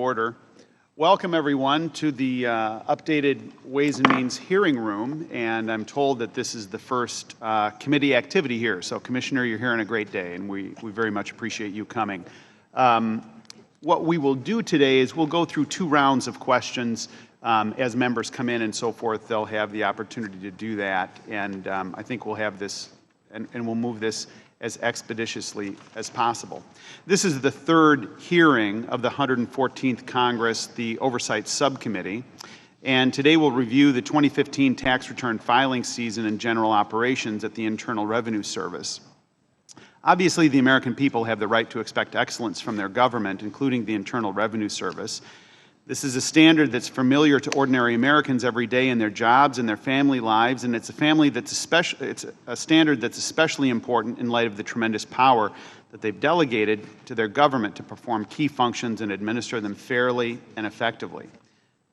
Order. Welcome everyone to the updated Ways and Means hearing room, and I'm told that this is the first committee activity here. So Commissioner, you're here on a great day, and we very much appreciate you coming. What we will do today is we'll go through 2 rounds of questions. As members come in and so forth, they'll have the opportunity to do that, and I think we'll have this, and we'll move this as expeditiously as possible. This is the 3rd hearing of the 114th Congress, the Oversight Subcommittee, and today we'll review the 2015 tax return filing season and general operations at the Internal Revenue Service. Obviously, the American people have the right to expect excellence from their government, including the Internal Revenue Service. This is a standard that's familiar to ordinary Americans every day in their jobs and their family lives, and it's a standard that's especially important in light of the tremendous power that they've delegated to their government to perform key functions and administer them fairly and effectively.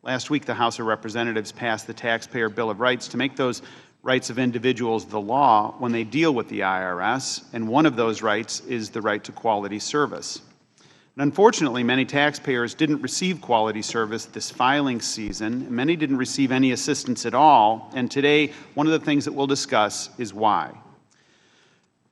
Last week, the House of Representatives passed the Taxpayer Bill of Rights to make those rights of individuals the law when they deal with the IRS, and one of those rights is the right to quality service. And unfortunately, many taxpayers didn't receive quality service this filing season. Many didn't receive any assistance at all, and today, one of the things that we'll discuss is why.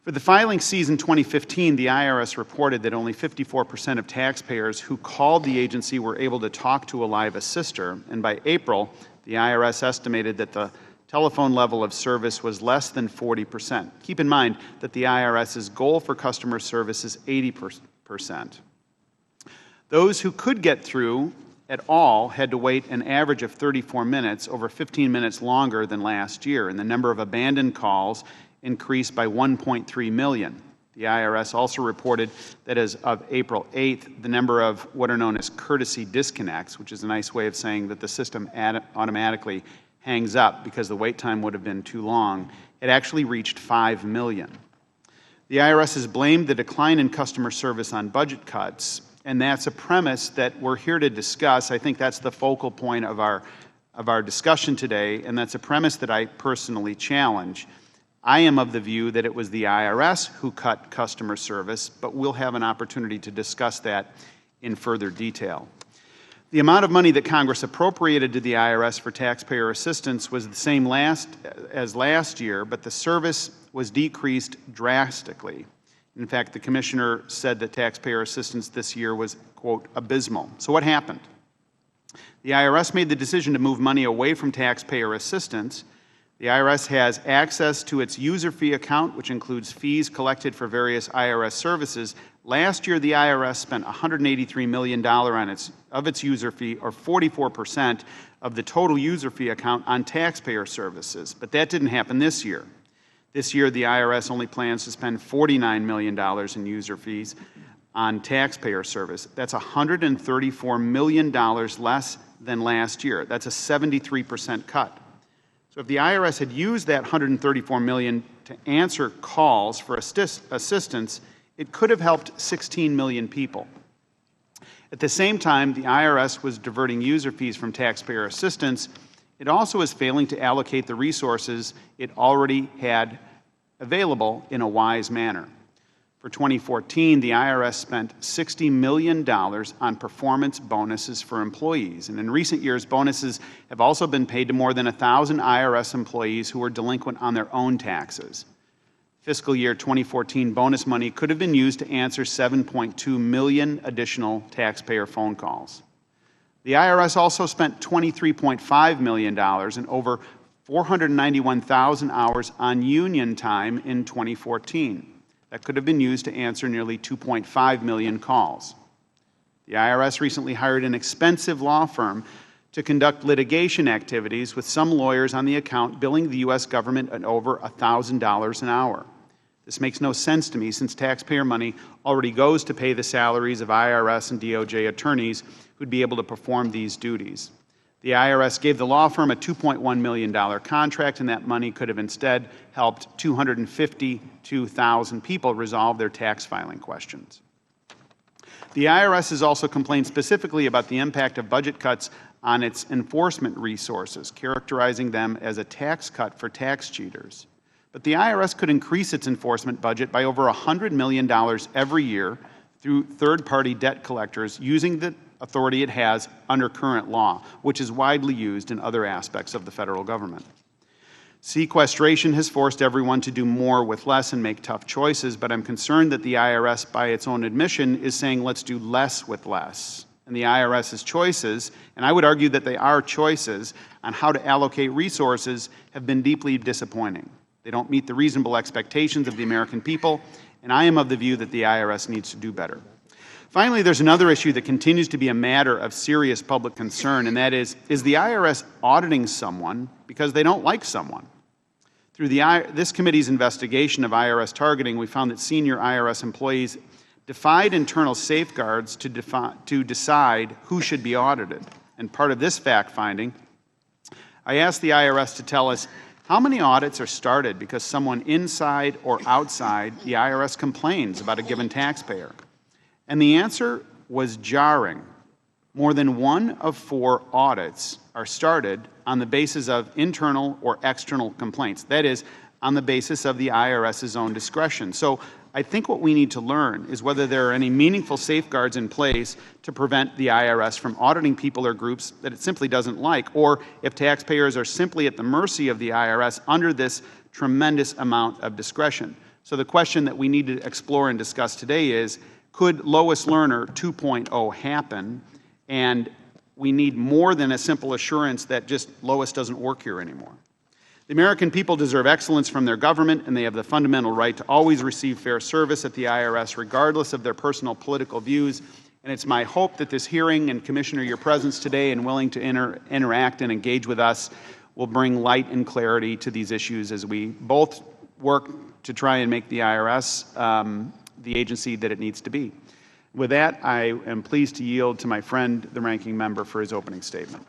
For the filing season 2015, the IRS reported that only 54% of taxpayers who called the agency were able to talk to a live assister, and by April, the IRS estimated that the telephone level of service was less than 40%. Keep in mind that the IRS's goal for customer service is 80%. Those who could get through at all had to wait an average of 34 minutes, over 15 minutes longer than last year, and the number of abandoned calls increased by 1.3 million. The IRS also reported that as of April 8th, the number of what are known as courtesy disconnects, which is a nice way of saying that the system automatically hangs up because the wait time would have been too long, it actually reached 5 million. The IRS has blamed the decline in customer service on budget cuts, and that's a premise that we're here to discuss. I think that's the focal point of our discussion today, and that's a premise that I personally challenge. I am of the view that it was the IRS who cut customer service, but we'll have an opportunity to discuss that in further detail. The amount of money that Congress appropriated to the IRS for taxpayer assistance was the same as last year, but the service was decreased drastically. In fact, the Commissioner said that taxpayer assistance this year was, quote, abysmal. So what happened? The IRS made the decision to move money away from taxpayer assistance. The IRS has access to its user fee account, which includes fees collected for various IRS services. Last year, the IRS spent $183 million of its user fee, or 44% of the total user fee account, on taxpayer services. But that didn't happen this year. This year, the IRS only plans to spend $49 million in user fees on taxpayer service. That's $134 million less than last year. That's a 73% cut. So if the IRS had used that $134 million to answer calls for assistance, it could have helped 16 million people. At the same time, the IRS was diverting user fees from taxpayer assistance. It also is failing to allocate the resources it already had available in a wise manner. For 2014, the IRS spent $60 million on performance bonuses for employees. And in recent years, bonuses have also been paid to more than 1,000 IRS employees who were delinquent on their own taxes. Fiscal year 2014 bonus money could have been used to answer 7.2 million additional taxpayer phone calls. The IRS also spent $23.5 million and over 491,000 hours on union time in 2014. That could have been used to answer nearly 2.5 million calls. The IRS recently hired an expensive law firm to conduct litigation activities, with some lawyers on the account billing the U.S. government at over $1,000 an hour. This makes no sense to me, since taxpayer money already goes to pay the salaries of IRS and DOJ attorneys who'd be able to perform these duties. The IRS gave the law firm a $2.1 million contract, and that money could have instead helped 252,000 people resolve their tax filing questions. The IRS has also complained specifically about the impact of budget cuts on its enforcement resources, characterizing them as a tax cut for tax cheaters. But the IRS could increase its enforcement budget by over $100 million every year through third-party debt collectors using the authority it has under current law, which is widely used in other aspects of the federal government. Sequestration has forced everyone to do more with less and make tough choices, but I'm concerned that the IRS, by its own admission, is saying let's do less with less. And the IRS's choices, and I would argue that they are choices on how to allocate resources, have been deeply disappointing. They don't meet the reasonable expectations of the American people, and I am of the view that the IRS needs to do better. Finally, there's another issue that continues to be a matter of serious public concern, and that is the IRS auditing someone because they don't like someone? Through this committee's investigation of IRS targeting, we found that senior IRS employees defied internal safeguards to decide who should be audited. And part of this fact-finding, I asked the IRS to tell us how many audits are started because someone inside or outside the IRS complains about a given taxpayer. And the answer was jarring. More than 1 of 4 audits are started on the basis of internal or external complaints. That is, on the basis of the IRS's own discretion. So I think what we need to learn is whether there are any meaningful safeguards in place to prevent the IRS from auditing people or groups that it simply doesn't like, or if taxpayers are simply at the mercy of the IRS under this tremendous amount of discretion. So the question that we need to explore and discuss today is, could Lois Lerner 2.0 happen? And we need more than a simple assurance that just Lois doesn't work here anymore. The American people deserve excellence from their government, and they have the fundamental right to always receive fair service at the IRS, regardless of their personal political views. And it's my hope that this hearing, and Commissioner, your presence today and willing to interact and engage with us, will bring light and clarity to these issues as we both work to try and make the IRS the agency that it needs to be. With that, I am pleased to yield to my friend, the ranking member, for his opening statement.